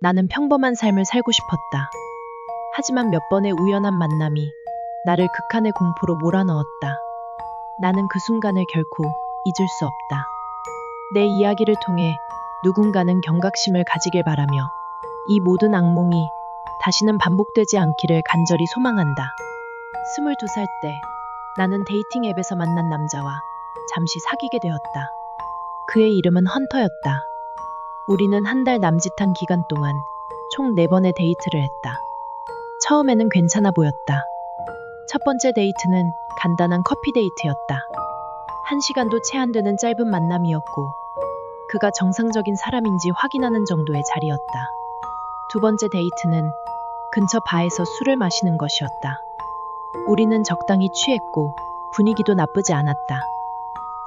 나는 평범한 삶을 살고 싶었다. 하지만 몇 번의 우연한 만남이 나를 극한의 공포로 몰아넣었다. 나는 그 순간을 결코 잊을 수 없다. 내 이야기를 통해 누군가는 경각심을 가지길 바라며 이 모든 악몽이 다시는 반복되지 않기를 간절히 소망한다. 22살 때 나는 데이팅 앱에서 만난 남자와 잠시 사귀게 되었다. 그의 이름은 헌터였다. 우리는 한 달 남짓한 기간 동안 총 4번의 데이트를 했다. 처음에는 괜찮아 보였다. 첫 번째 데이트는 간단한 커피 데이트였다. 1시간도 채 안 되는 짧은 만남이었고 그가 정상적인 사람인지 확인하는 정도의 자리였다. 두 번째 데이트는 근처 바에서 술을 마시는 것이었다. 우리는 적당히 취했고 분위기도 나쁘지 않았다.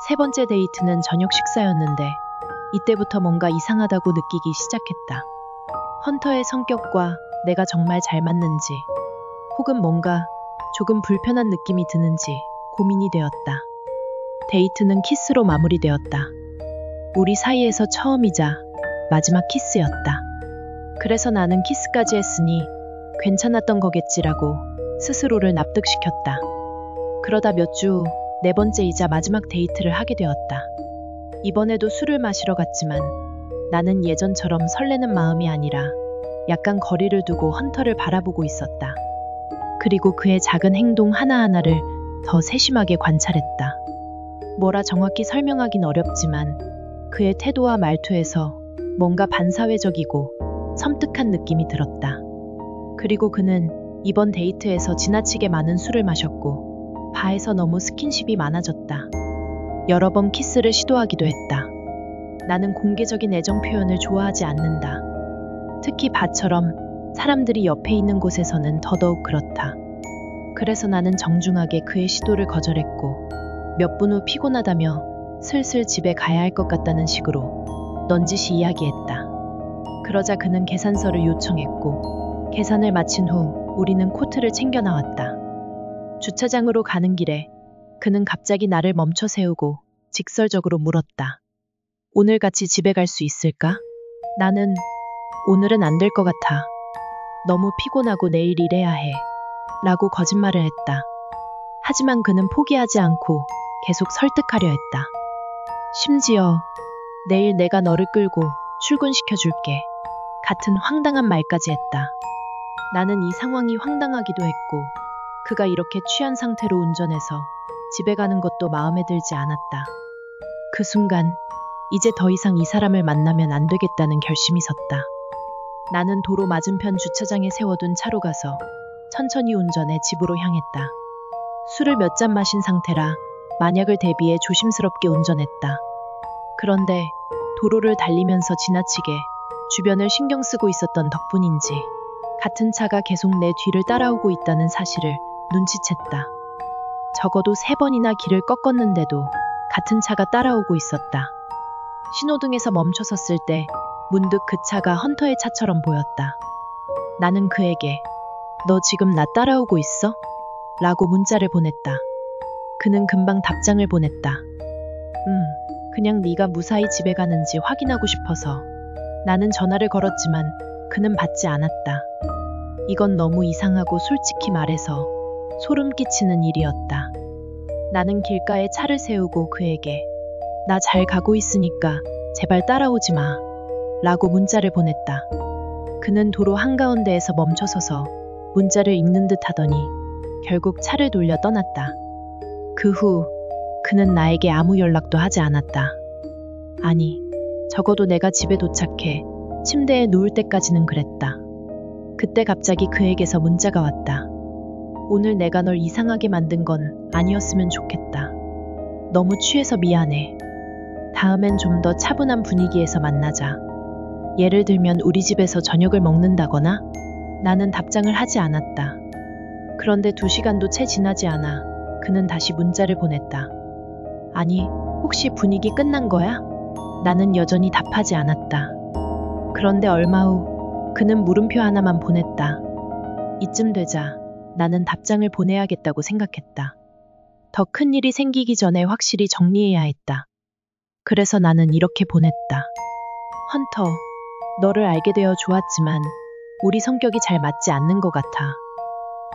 세 번째 데이트는 저녁 식사였는데 이때부터 뭔가 이상하다고 느끼기 시작했다. 헌터의 성격과 내가 정말 잘 맞는지 혹은 뭔가 조금 불편한 느낌이 드는지 고민이 되었다. 데이트는 키스로 마무리되었다. 우리 사이에서 처음이자 마지막 키스였다. 그래서 나는 키스까지 했으니 괜찮았던 거겠지라고 스스로를 납득시켰다. 그러다 몇 주 후 4번째이자 마지막 데이트를 하게 되었다. 이번에도 술을 마시러 갔지만 나는 예전처럼 설레는 마음이 아니라 약간 거리를 두고 헌터를 바라보고 있었다. 그리고 그의 작은 행동 하나하나를 더 세심하게 관찰했다. 뭐라 정확히 설명하긴 어렵지만 그의 태도와 말투에서 뭔가 반사회적이고 섬뜩한 느낌이 들었다. 그리고 그는 이번 데이트에서 지나치게 많은 술을 마셨고 바에서 너무 스킨십이 많아졌다. 여러 번 키스를 시도하기도 했다. 나는 공개적인 애정 표현을 좋아하지 않는다. 특히 바처럼 사람들이 옆에 있는 곳에서는 더더욱 그렇다. 그래서 나는 정중하게 그의 시도를 거절했고 몇 분 후 피곤하다며 슬슬 집에 가야 할 것 같다는 식으로 넌지시 이야기했다. 그러자 그는 계산서를 요청했고 계산을 마친 후 우리는 코트를 챙겨 나왔다. 주차장으로 가는 길에 그는 갑자기 나를 멈춰 세우고 직설적으로 물었다. 오늘 같이 집에 갈 수 있을까? 나는 오늘은 안 될 것 같아. 너무 피곤하고 내일 일해야 해. 라고 거짓말을 했다. 하지만 그는 포기하지 않고 계속 설득하려 했다. 심지어 내일 내가 너를 끌고 출근시켜줄게. 같은 황당한 말까지 했다. 나는 이 상황이 황당하기도 했고 그가 이렇게 취한 상태로 운전해서 집에 가는 것도 마음에 들지 않았다. 그 순간 이제 더 이상 이 사람을 만나면 안 되겠다는 결심이 섰다. 나는 도로 맞은편 주차장에 세워둔 차로 가서 천천히 운전해 집으로 향했다. 술을 몇 잔 마신 상태라 만약을 대비해 조심스럽게 운전했다. 그런데 도로를 달리면서 지나치게 주변을 신경 쓰고 있었던 덕분인지 같은 차가 계속 내 뒤를 따라오고 있다는 사실을 눈치챘다. 적어도 3번이나 길을 꺾었는데도 같은 차가 따라오고 있었다. 신호등에서 멈춰섰을 때 문득 그 차가 헌터의 차처럼 보였다. 나는 그에게 너 지금 나 따라오고 있어? 라고 문자를 보냈다. 그는 금방 답장을 보냈다. 그냥 네가 무사히 집에 가는지 확인하고 싶어서. 나는 전화를 걸었지만 그는 받지 않았다. 이건 너무 이상하고 솔직히 말해서 소름 끼치는 일이었다. 나는 길가에 차를 세우고 그에게 나 잘 가고 있으니까 제발 따라오지 마. 라고 문자를 보냈다. 그는 도로 한가운데에서 멈춰서서 문자를 읽는 듯 하더니 결국 차를 돌려 떠났다. 그 후 그는 나에게 아무 연락도 하지 않았다. 아니, 적어도 내가 집에 도착해 침대에 누울 때까지는 그랬다. 그때 갑자기 그에게서 문자가 왔다. 오늘 내가 널 이상하게 만든 건 아니었으면 좋겠다. 너무 취해서 미안해. 다음엔 좀 더 차분한 분위기에서 만나자. 예를 들면 우리 집에서 저녁을 먹는다거나. 나는 답장을 하지 않았다. 그런데 2시간도 채 지나지 않아 그는 다시 문자를 보냈다. 아니, 혹시 분위기 끝난 거야? 나는 여전히 답하지 않았다. 그런데 얼마 후 그는 물음표 하나만 보냈다. 이쯤 되자 나는 답장을 보내야겠다고 생각했다. 더 큰 일이 생기기 전에 확실히 정리해야 했다. 그래서 나는 이렇게 보냈다. 헌터, 너를 알게 되어 좋았지만 우리 성격이 잘 맞지 않는 것 같아.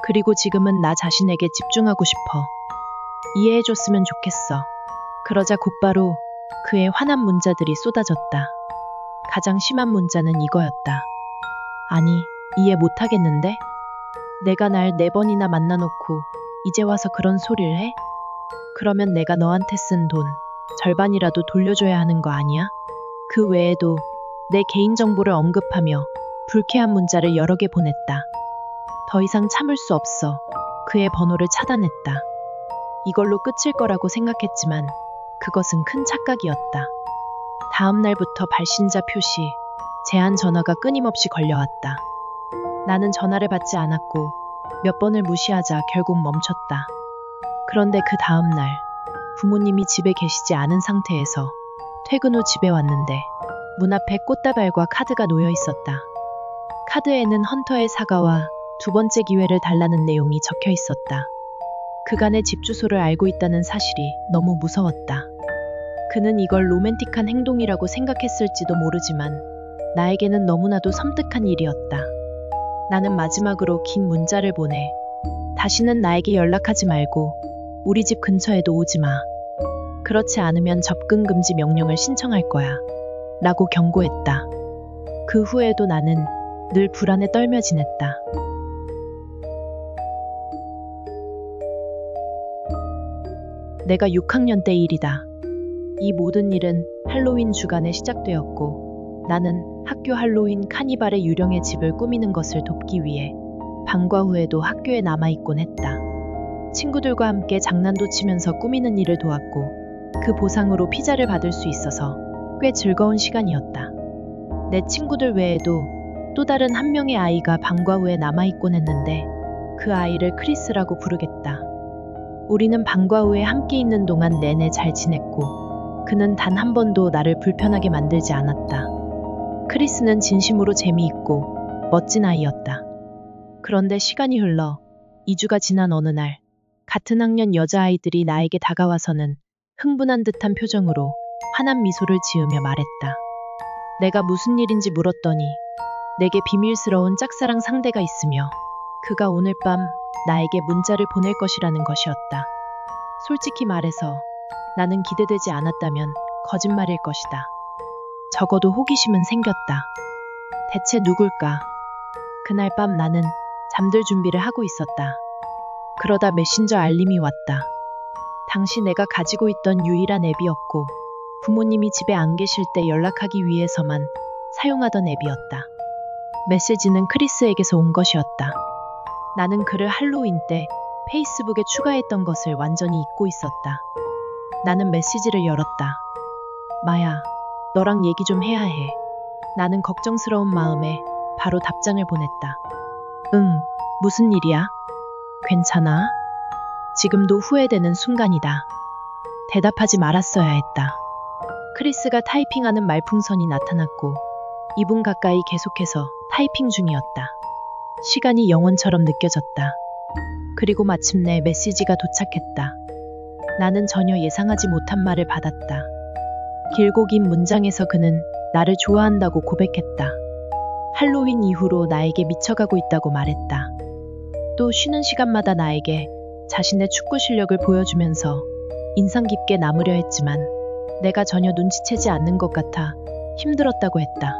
그리고 지금은 나 자신에게 집중하고 싶어. 이해해줬으면 좋겠어. 그러자 곧바로 그의 화난 문자들이 쏟아졌다. 가장 심한 문자는 이거였다. 아니, 이해 못하겠는데? 내가 날 4번이나 만나놓고 이제 와서 그런 소리를 해? 그러면 내가 너한테 쓴 돈 절반이라도 돌려줘야 하는 거 아니야? 그 외에도 내 개인정보를 언급하며 불쾌한 문자를 여러 개 보냈다. 더 이상 참을 수 없어 그의 번호를 차단했다. 이걸로 끝일 거라고 생각했지만 그것은 큰 착각이었다. 다음 날부터 발신자 표시, 제한 전화가 끊임없이 걸려왔다. 나는 전화를 받지 않았고 몇 번을 무시하자 결국 멈췄다. 그런데 그 다음 날 부모님이 집에 계시지 않은 상태에서 퇴근 후 집에 왔는데 문 앞에 꽃다발과 카드가 놓여 있었다. 카드에는 헌터의 사과와 2번째 기회를 달라는 내용이 적혀 있었다. 그간의 집 주소를 알고 있다는 사실이 너무 무서웠다. 그는 이걸 로맨틱한 행동이라고 생각했을지도 모르지만 나에게는 너무나도 섬뜩한 일이었다. 나는 마지막으로 긴 문자를 보내 다시는 나에게 연락하지 말고 우리 집 근처에도 오지 마. 그렇지 않으면 접근 금지 명령을 신청할 거야. 라고 경고했다. 그 후에도 나는 늘 불안에 떨며 지냈다. 내가 6학년 때 일이다. 이 모든 일은 할로윈 주간에 시작되었고 나는 학교 할로윈 카니발의 유령의 집을 꾸미는 것을 돕기 위해 방과 후에도 학교에 남아있곤 했다. 친구들과 함께 장난도 치면서 꾸미는 일을 도왔고 그 보상으로 피자를 받을 수 있어서 꽤 즐거운 시간이었다. 내 친구들 외에도 또 다른 한 명의 아이가 방과 후에 남아있곤 했는데 그 아이를 크리스라고 부르겠다. 우리는 방과 후에 함께 있는 동안 내내 잘 지냈고 그는 단 한 번도 나를 불편하게 만들지 않았다. 크리스는 진심으로 재미있고 멋진 아이였다. 그런데 시간이 흘러 2주가 지난 어느 날 같은 학년 여자아이들이 나에게 다가와서는 흥분한 듯한 표정으로 환한 미소를 지으며 말했다. 내가 무슨 일인지 물었더니 내게 비밀스러운 짝사랑 상대가 있으며 그가 오늘 밤 나에게 문자를 보낼 것이라는 것이었다. 솔직히 말해서 나는 기대되지 않았다면 거짓말일 것이다. 적어도 호기심은 생겼다. 대체 누굴까? 그날 밤 나는 잠들 준비를 하고 있었다. 그러다 메신저 알림이 왔다. 당시 내가 가지고 있던 유일한 앱이었고 부모님이 집에 안 계실 때 연락하기 위해서만 사용하던 앱이었다. 메시지는 크리스에게서 온 것이었다. 나는 그를 할로윈 때 페이스북에 추가했던 것을 완전히 잊고 있었다. 나는 메시지를 열었다. 마야, 너랑 얘기 좀 해야 해. 나는 걱정스러운 마음에 바로 답장을 보냈다. 응, 무슨 일이야? 괜찮아? 지금도 후회되는 순간이다. 대답하지 말았어야 했다. 크리스가 타이핑하는 말풍선이 나타났고 2분 가까이 계속해서 타이핑 중이었다. 시간이 영원처럼 느껴졌다. 그리고 마침내 메시지가 도착했다. 나는 전혀 예상하지 못한 말을 받았다. 길고 긴 문장에서 그는 나를 좋아한다고 고백했다. 할로윈 이후로 나에게 미쳐가고 있다고 말했다. 또 쉬는 시간마다 나에게 자신의 축구 실력을 보여주면서 인상 깊게 남으려 했지만 내가 전혀 눈치채지 않는 것 같아 힘들었다고 했다.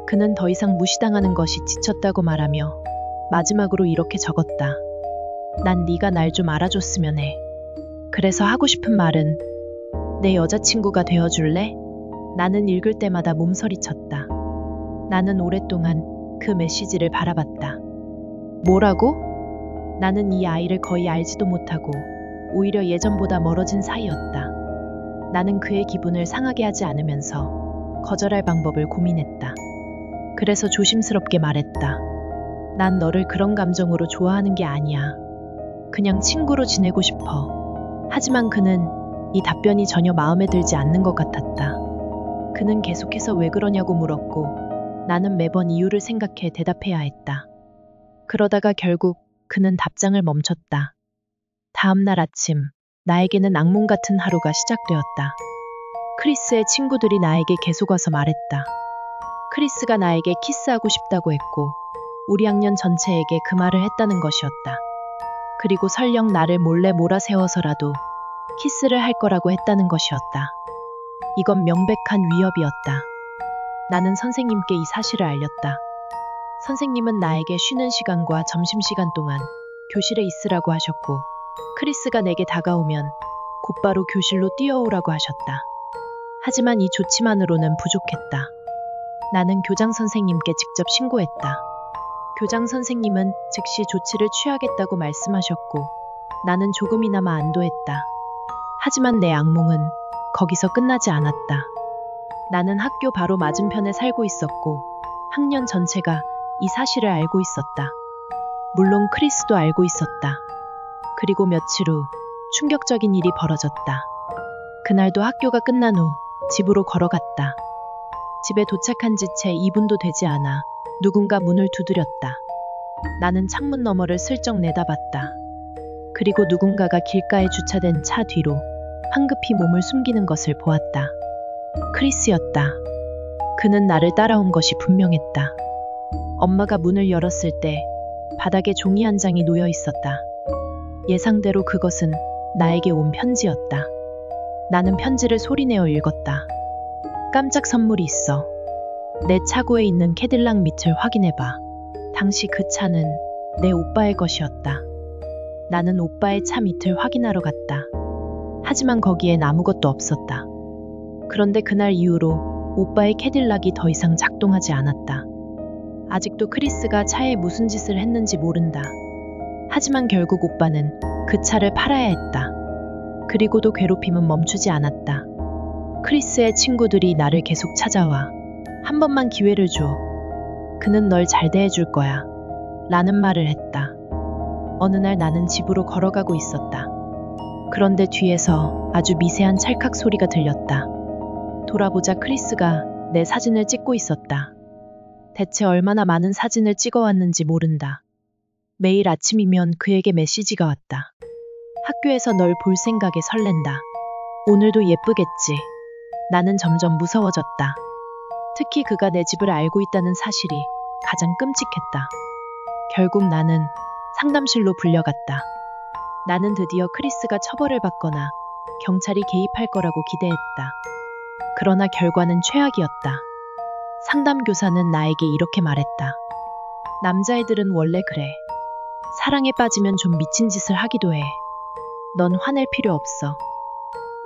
그는 더 이상 무시당하는 것이 지쳤다고 말하며 마지막으로 이렇게 적었다. 난 네가 날 좀 알아줬으면 해. 그래서 하고 싶은 말은 내 여자친구가 되어줄래? 나는 읽을 때마다 몸서리쳤다. 나는 오랫동안 그 메시지를 바라봤다. 뭐라고? 나는 이 아이를 거의 알지도 못하고 오히려 예전보다 멀어진 사이였다. 나는 그의 기분을 상하게 하지 않으면서 거절할 방법을 고민했다. 그래서 조심스럽게 말했다. 난 너를 그런 감정으로 좋아하는 게 아니야. 그냥 친구로 지내고 싶어. 하지만 그는 이 답변이 전혀 마음에 들지 않는 것 같았다. 그는 계속해서 왜 그러냐고 물었고 나는 매번 이유를 생각해 대답해야 했다. 그러다가 결국 그는 답장을 멈췄다. 다음 날 아침, 나에게는 악몽 같은 하루가 시작되었다. 크리스의 친구들이 나에게 계속 와서 말했다. 크리스가 나에게 키스하고 싶다고 했고 우리 학년 전체에게 그 말을 했다는 것이었다. 그리고 설령 나를 몰래 몰아세워서라도 키스를 할 거라고 했다는 것이었다. 이건 명백한 위협이었다. 나는 선생님께 이 사실을 알렸다. 선생님은 나에게 쉬는 시간과 점심시간 동안 교실에 있으라고 하셨고 크리스가 내게 다가오면 곧바로 교실로 뛰어오라고 하셨다. 하지만 이 조치만으로는 부족했다. 나는 교장 선생님께 직접 신고했다. 교장 선생님은 즉시 조치를 취하겠다고 말씀하셨고 나는 조금이나마 안도했다. 하지만 내 악몽은 거기서 끝나지 않았다. 나는 학교 바로 맞은편에 살고 있었고 학년 전체가 이 사실을 알고 있었다. 물론 크리스도 알고 있었다. 그리고 며칠 후 충격적인 일이 벌어졌다. 그날도 학교가 끝난 후 집으로 걸어갔다. 집에 도착한 지 채 2분도 되지 않아 누군가 문을 두드렸다. 나는 창문 너머를 슬쩍 내다봤다. 그리고 누군가가 길가에 주차된 차 뒤로 황급히 몸을 숨기는 것을 보았다. 크리스였다. 그는 나를 따라온 것이 분명했다. 엄마가 문을 열었을 때 바닥에 종이 한 장이 놓여 있었다. 예상대로 그것은 나에게 온 편지였다. 나는 편지를 소리내어 읽었다. 깜짝 선물이 있어. 내 차고에 있는 캐딜락 밑을 확인해봐. 당시 그 차는 내 오빠의 것이었다. 나는 오빠의 차 밑을 확인하러 갔다. 하지만 거기엔 아무것도 없었다. 그런데 그날 이후로 오빠의 캐딜락이 더 이상 작동하지 않았다. 아직도 크리스가 차에 무슨 짓을 했는지 모른다. 하지만 결국 오빠는 그 차를 팔아야 했다. 그리고도 괴롭힘은 멈추지 않았다. 크리스의 친구들이 나를 계속 찾아와 한 번만 기회를 줘. 그는 널 잘 대해줄 거야. 라는 말을 했다. 어느 날 나는 집으로 걸어가고 있었다. 그런데 뒤에서 아주 미세한 찰칵 소리가 들렸다. 돌아보자 크리스가 내 사진을 찍고 있었다. 대체 얼마나 많은 사진을 찍어왔는지 모른다. 매일 아침이면 그에게 메시지가 왔다. 학교에서 널 볼 생각에 설렌다. 오늘도 예쁘겠지. 나는 점점 무서워졌다. 특히 그가 내 집을 알고 있다는 사실이 가장 끔찍했다. 결국 나는 상담실로 불려갔다. 나는 드디어 크리스가 처벌을 받거나 경찰이 개입할 거라고 기대했다. 그러나 결과는 최악이었다. 상담교사는 나에게 이렇게 말했다. 남자애들은 원래 그래. 사랑에 빠지면 좀 미친 짓을 하기도 해. 넌 화낼 필요 없어.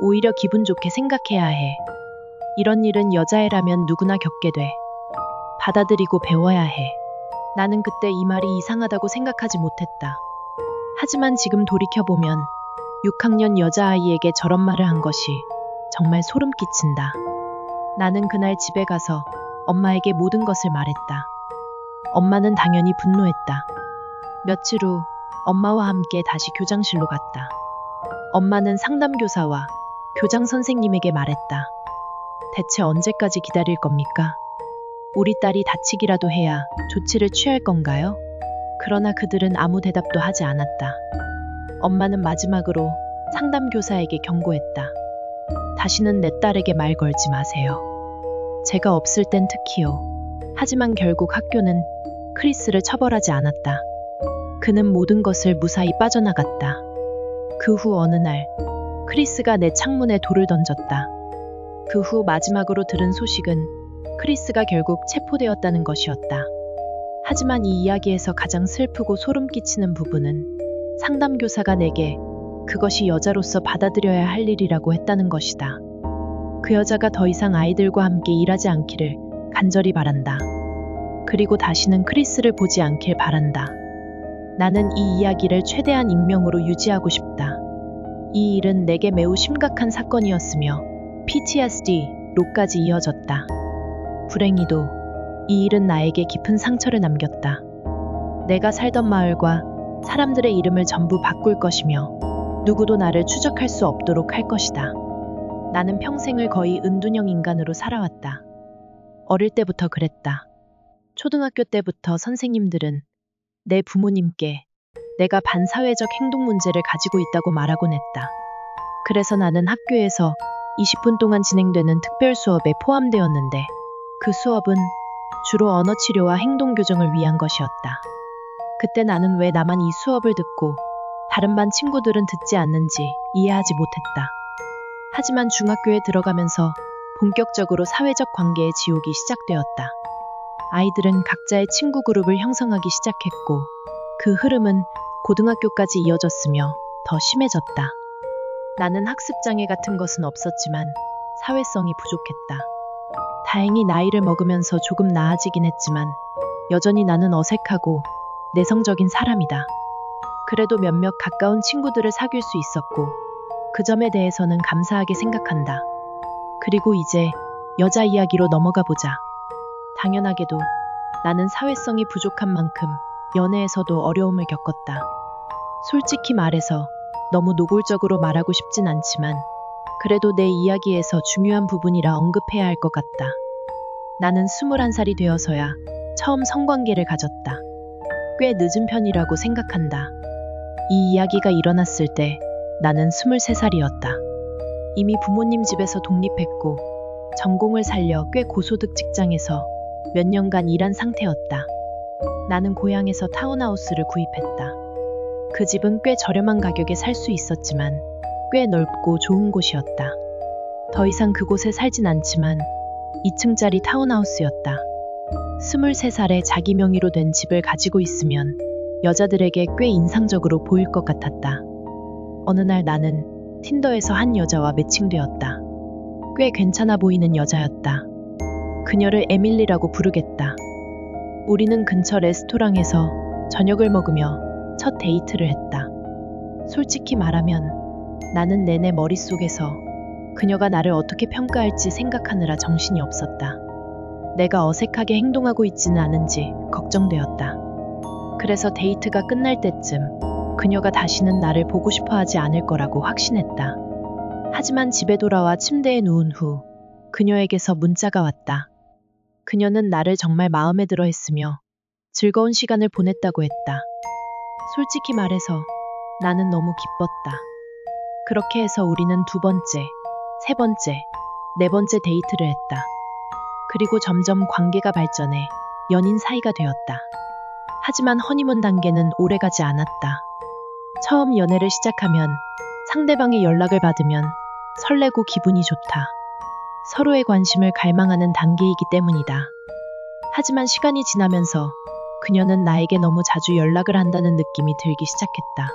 오히려 기분 좋게 생각해야 해. 이런 일은 여자애라면 누구나 겪게 돼. 받아들이고 배워야 해. 나는 그때 이 말이 이상하다고 생각하지 못했다. 하지만 지금 돌이켜보면 6학년 여자아이에게 저런 말을 한 것이 정말 소름 끼친다. 나는 그날 집에 가서 엄마에게 모든 것을 말했다. 엄마는 당연히 분노했다. 며칠 후 엄마와 함께 다시 교장실로 갔다. 엄마는 상담교사와 교장 선생님에게 말했다. 대체 언제까지 기다릴 겁니까? 우리 딸이 다치기라도 해야 조치를 취할 건가요? 그러나 그들은 아무 대답도 하지 않았다. 엄마는 마지막으로 상담교사에게 경고했다. 다시는 내 딸에게 말 걸지 마세요. 제가 없을 땐 특히요. 하지만 결국 학교는 크리스를 처벌하지 않았다. 그는 모든 것을 무사히 빠져나갔다. 그 후 어느 날 크리스가 내 창문에 돌을 던졌다. 그 후 마지막으로 들은 소식은 크리스가 결국 체포되었다는 것이었다. 하지만 이 이야기에서 가장 슬프고 소름 끼치는 부분은 상담교사가 내게 그것이 여자로서 받아들여야 할 일이라고 했다는 것이다. 그 여자가 더 이상 아이들과 함께 일하지 않기를 간절히 바란다. 그리고 다시는 크리스를 보지 않길 바란다. 나는 이 이야기를 최대한 익명으로 유지하고 싶다. 이 일은 내게 매우 심각한 사건이었으며 PTSD로까지 이어졌다. 불행히도 이 일은 나에게 깊은 상처를 남겼다. 내가 살던 마을과 사람들의 이름을 전부 바꿀 것이며 누구도 나를 추적할 수 없도록 할 것이다. 나는 평생을 거의 은둔형 인간으로 살아왔다. 어릴 때부터 그랬다. 초등학교 때부터 선생님들은 내 부모님께 내가 반사회적 행동 문제를 가지고 있다고 말하곤 했다. 그래서 나는 학교에서 20분 동안 진행되는 특별 수업에 포함되었는데 그 수업은 주로 언어 치료와 행동 교정을 위한 것이었다. 그때 나는 왜 나만 이 수업을 듣고 다른 반 친구들은 듣지 않는지 이해하지 못했다. 하지만 중학교에 들어가면서 본격적으로 사회적 관계의 지옥이 시작되었다. 아이들은 각자의 친구 그룹을 형성하기 시작했고 그 흐름은 고등학교까지 이어졌으며 더 심해졌다. 나는 학습장애 같은 것은 없었지만 사회성이 부족했다. 다행히 나이를 먹으면서 조금 나아지긴 했지만 여전히 나는 어색하고 내성적인 사람이다. 그래도 몇몇 가까운 친구들을 사귈 수 있었고 그 점에 대해서는 감사하게 생각한다. 그리고 이제 여자 이야기로 넘어가 보자. 당연하게도 나는 사회성이 부족한 만큼 연애에서도 어려움을 겪었다. 솔직히 말해서 너무 노골적으로 말하고 싶진 않지만 그래도 내 이야기에서 중요한 부분이라 언급해야 할 것 같다. 나는 21살이 되어서야 처음 성관계를 가졌다. 꽤 늦은 편이라고 생각한다. 이 이야기가 일어났을 때 나는 23살이었다. 이미 부모님 집에서 독립했고 전공을 살려 꽤 고소득 직장에서 몇 년간 일한 상태였다. 나는 고향에서 타운하우스를 구입했다. 그 집은 꽤 저렴한 가격에 살 수 있었지만 꽤 넓고 좋은 곳이었다. 더 이상 그곳에 살진 않지만 2층짜리 타운하우스였다. 23살에 자기 명의로 된 집을 가지고 있으면 여자들에게 꽤 인상적으로 보일 것 같았다. 어느 날 나는 틴더에서 한 여자와 매칭되었다. 꽤 괜찮아 보이는 여자였다. 그녀를 에밀리라고 부르겠다. 우리는 근처 레스토랑에서 저녁을 먹으며 첫 데이트를 했다. 솔직히 말하면 나는 내내 머릿속에서 그녀가 나를 어떻게 평가할지 생각하느라 정신이 없었다. 내가 어색하게 행동하고 있지는 않은지 걱정되었다. 그래서 데이트가 끝날 때쯤 그녀가 다시는 나를 보고 싶어 하지 않을 거라고 확신했다. 하지만 집에 돌아와 침대에 누운 후 그녀에게서 문자가 왔다. 그녀는 나를 정말 마음에 들어 했으며 즐거운 시간을 보냈다고 했다. 솔직히 말해서 나는 너무 기뻤다. 그렇게 해서 우리는 두 번째, 세 번째, 네 번째 데이트를 했다. 그리고 점점 관계가 발전해 연인 사이가 되었다. 하지만 허니문 단계는 오래가지 않았다. 처음 연애를 시작하면 상대방의 연락을 받으면 설레고 기분이 좋다. 서로의 관심을 갈망하는 단계이기 때문이다. 하지만 시간이 지나면서 그녀는 나에게 너무 자주 연락을 한다는 느낌이 들기 시작했다.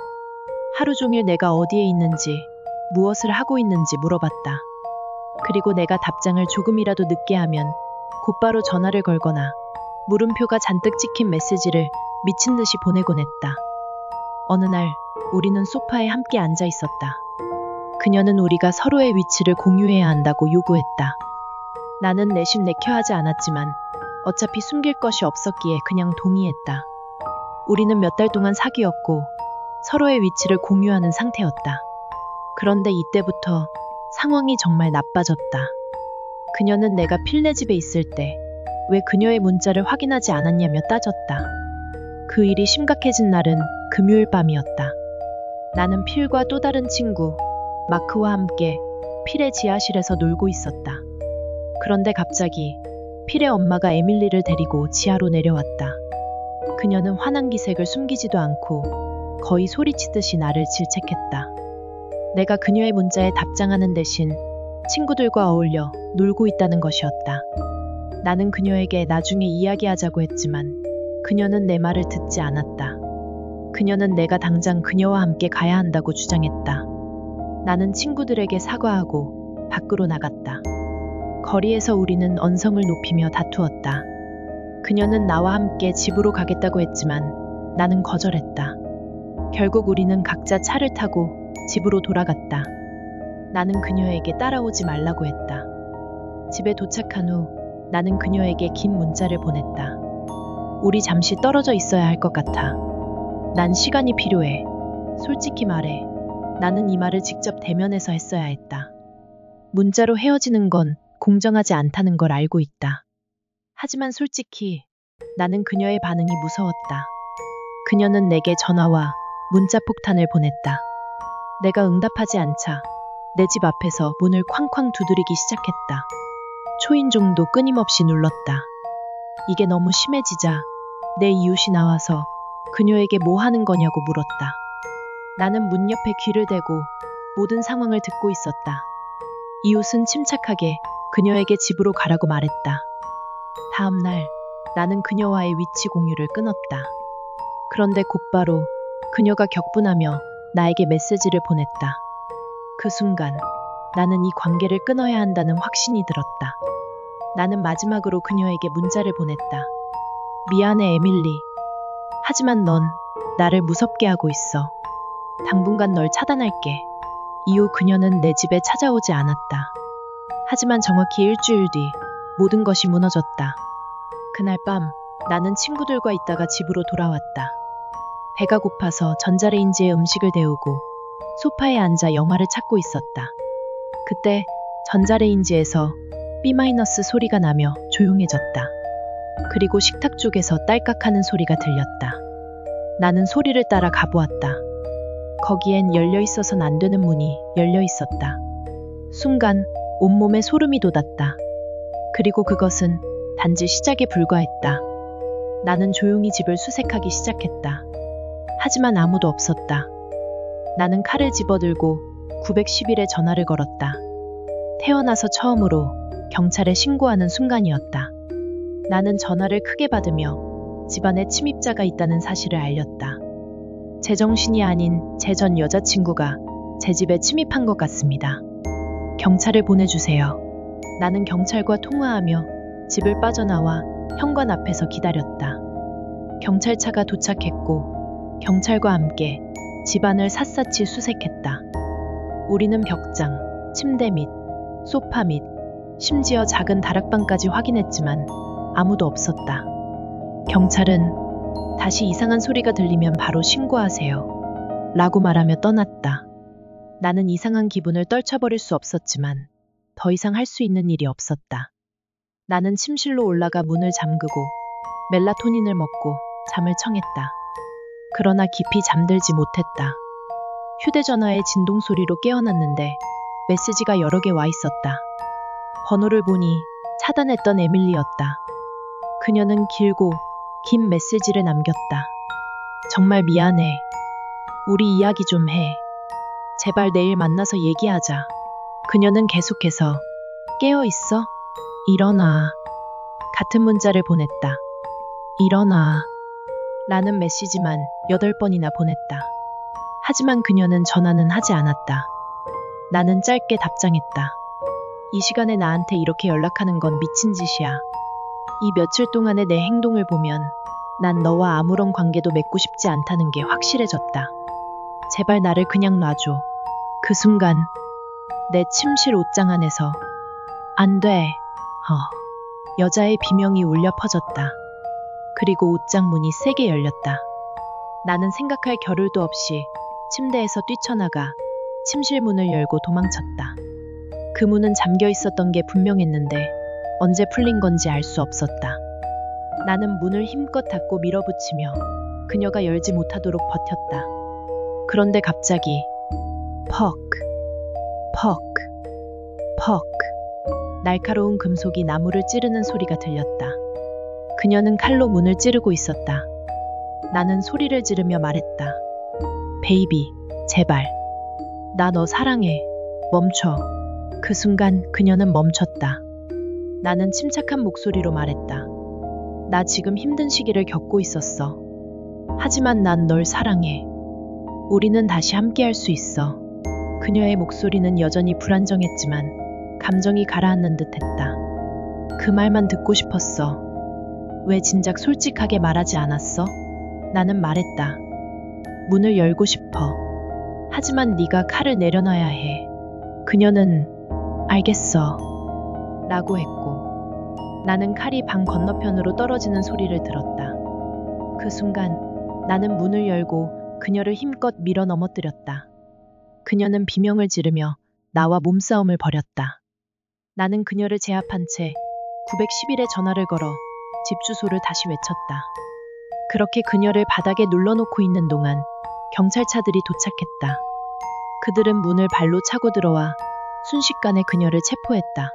하루 종일 내가 어디에 있는지, 무엇을 하고 있는지 물어봤다. 그리고 내가 답장을 조금이라도 늦게 하면 곧바로 전화를 걸거나 물음표가 잔뜩 찍힌 메시지를 미친 듯이 보내곤 했다. 어느 날 우리는 소파에 함께 앉아 있었다. 그녀는 우리가 서로의 위치를 공유해야 한다고 요구했다. 나는 내심 내켜하지 않았지만 어차피 숨길 것이 없었기에 그냥 동의했다. 우리는 몇 달 동안 사귀었고 서로의 위치를 공유하는 상태였다. 그런데 이때부터 상황이 정말 나빠졌다. 그녀는 내가 필네 집에 있을 때 왜 그녀의 문자를 확인하지 않았냐며 따졌다. 그 일이 심각해진 날은 금요일 밤이었다. 나는 필과 또 다른 친구 마크와 함께 필의 지하실에서 놀고 있었다. 그런데 갑자기 필의 엄마가 에밀리를 데리고 지하로 내려왔다. 그녀는 화난 기색을 숨기지도 않고 거의 소리치듯이 나를 질책했다. 내가 그녀의 문자에 답장하는 대신 친구들과 어울려 놀고 있다는 것이었다. 나는 그녀에게 나중에 이야기하자고 했지만 그녀는 내 말을 듣지 않았다. 그녀는 내가 당장 그녀와 함께 가야 한다고 주장했다. 나는 친구들에게 사과하고 밖으로 나갔다. 거리에서 우리는 언성을 높이며 다투었다. 그녀는 나와 함께 집으로 가겠다고 했지만 나는 거절했다. 결국 우리는 각자 차를 타고 집으로 돌아갔다. 나는 그녀에게 따라오지 말라고 했다. 집에 도착한 후 나는 그녀에게 긴 문자를 보냈다. 우리 잠시 떨어져 있어야 할 것 같아. 난 시간이 필요해. 솔직히 말해. 나는 이 말을 직접 대면해서 했어야 했다. 문자로 헤어지는 건 공정하지 않다는 걸 알고 있다. 하지만 솔직히 나는 그녀의 반응이 무서웠다. 그녀는 내게 전화와 문자 폭탄을 보냈다. 내가 응답하지 않자 내 집 앞에서 문을 쾅쾅 두드리기 시작했다. 초인종도 끊임없이 눌렀다. 이게 너무 심해지자 내 이웃이 나와서 그녀에게 뭐 하는 거냐고 물었다. 나는 문 옆에 귀를 대고 모든 상황을 듣고 있었다. 이웃은 침착하게 그녀에게 집으로 가라고 말했다. 다음 날 나는 그녀와의 위치 공유를 끊었다. 그런데 곧바로 그녀가 격분하며 나에게 메시지를 보냈다. 그 순간 나는 이 관계를 끊어야 한다는 확신이 들었다. 나는 마지막으로 그녀에게 문자를 보냈다. 미안해, 에밀리. 하지만 넌 나를 무섭게 하고 있어. 당분간 널 차단할게. 이후 그녀는 내 집에 찾아오지 않았다. 하지만 정확히 일주일 뒤 모든 것이 무너졌다. 그날 밤 나는 친구들과 있다가 집으로 돌아왔다. 배가 고파서 전자레인지에 음식을 데우고 소파에 앉아 영화를 찾고 있었다. 그때 전자레인지에서 B- 소리가 나며 조용해졌다. 그리고 식탁 쪽에서 딸깍하는 소리가 들렸다. 나는 소리를 따라 가보았다. 거기엔 열려 있어선 안 되는 문이 열려 있었다. 순간 온몸에 소름이 돋았다. 그리고 그것은 단지 시작에 불과했다. 나는 조용히 집을 수색하기 시작했다. 하지만 아무도 없었다. 나는 칼을 집어들고 911에 전화를 걸었다. 태어나서 처음으로 경찰에 신고하는 순간이었다. 나는 전화를 크게 받으며 집안에 침입자가 있다는 사실을 알렸다. 제정신이 아닌 제 전 여자친구가 제 집에 침입한 것 같습니다. 경찰을 보내주세요. 나는 경찰과 통화하며 집을 빠져나와 현관 앞에서 기다렸다. 경찰차가 도착했고 경찰과 함께 집안을 샅샅이 수색했다. 우리는 벽장, 침대 밑, 소파 밑, 심지어 작은 다락방까지 확인했지만 아무도 없었다. 경찰은 다시 이상한 소리가 들리면 바로 신고하세요. 라고 말하며 떠났다. 나는 이상한 기분을 떨쳐버릴 수 없었지만 더 이상 할 수 있는 일이 없었다. 나는 침실로 올라가 문을 잠그고 멜라토닌을 먹고 잠을 청했다. 그러나 깊이 잠들지 못했다. 휴대전화의 진동 소리로 깨어났는데 메시지가 여러 개 와 있었다. 번호를 보니 차단했던 에밀리였다. 그녀는 길고 긴 메시지를 남겼다. 정말 미안해. 우리 이야기 좀 해. 제발 내일 만나서 얘기하자. 그녀는 계속해서 깨어 있어? 일어나. 같은 문자를 보냈다. 일어나. 라는 메시지만 8번이나 보냈다. 하지만 그녀는 전화는 하지 않았다. 나는 짧게 답장했다. 이 시간에 나한테 이렇게 연락하는 건 미친 짓이야. 이 며칠 동안의 내 행동을 보면 난 너와 아무런 관계도 맺고 싶지 않다는 게 확실해졌다. 제발 나를 그냥 놔줘. 그 순간 내 침실 옷장 안에서 안 돼. 여자의 비명이 울려 퍼졌다. 그리고 옷장 문이 세게 열렸다. 나는 생각할 겨를도 없이 침대에서 뛰쳐나가 침실 문을 열고 도망쳤다. 그 문은 잠겨 있었던 게 분명했는데 언제 풀린 건지 알 수 없었다. 나는 문을 힘껏 닫고 밀어붙이며 그녀가 열지 못하도록 버텼다. 그런데 갑자기 퍽, 퍽, 퍽 날카로운 금속이 나무를 찌르는 소리가 들렸다. 그녀는 칼로 문을 찌르고 있었다. 나는 소리를 지르며 말했다. 베이비, 제발. 나 너 사랑해. 멈춰. 그 순간 그녀는 멈췄다. 나는 침착한 목소리로 말했다. 나 지금 힘든 시기를 겪고 있었어. 하지만 난 널 사랑해. 우리는 다시 함께할 수 있어. 그녀의 목소리는 여전히 불안정했지만 감정이 가라앉는 듯했다. 그 말만 듣고 싶었어. 왜 진작 솔직하게 말하지 않았어? 나는 말했다. 문을 열고 싶어. 하지만 네가 칼을 내려놔야 해. 그녀는 알겠어. 라고 했고 나는 칼이 방 건너편으로 떨어지는 소리를 들었다. 그 순간 나는 문을 열고 그녀를 힘껏 밀어 넘어뜨렸다. 그녀는 비명을 지르며 나와 몸싸움을 벌였다. 나는 그녀를 제압한 채 911에 전화를 걸어 집 주소를 다시 외쳤다. 그렇게 그녀를 바닥에 눌러놓고 있는 동안 경찰차들이 도착했다. 그들은 문을 발로 차고 들어와 순식간에 그녀를 체포했다.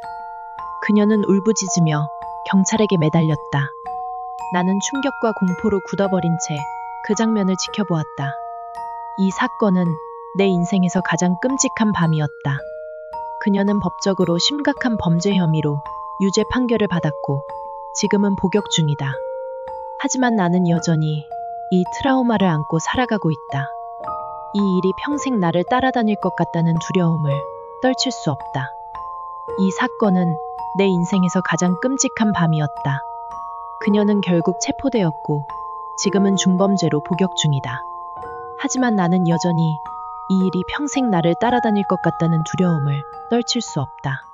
그녀는 울부짖으며 경찰에게 매달렸다. 나는 충격과 공포로 굳어버린 채 그 장면을 지켜보았다. 이 사건은 내 인생에서 가장 끔찍한 밤이었다. 그녀는 법적으로 심각한 범죄 혐의로 유죄 판결을 받았고 지금은 복역 중이다. 하지만 나는 여전히 이 트라우마를 안고 살아가고 있다. 이 일이 평생 나를 따라다닐 것 같다는 두려움을 떨칠 수 없다. 이 사건은 내 인생에서 가장 끔찍한 밤이었다. 그녀는 결국 체포되었고 지금은 중범죄로 복역 중이다. 하지만 나는 여전히 이 일이 평생 나를 따라다닐 것 같다는 두려움을 떨칠 수 없다.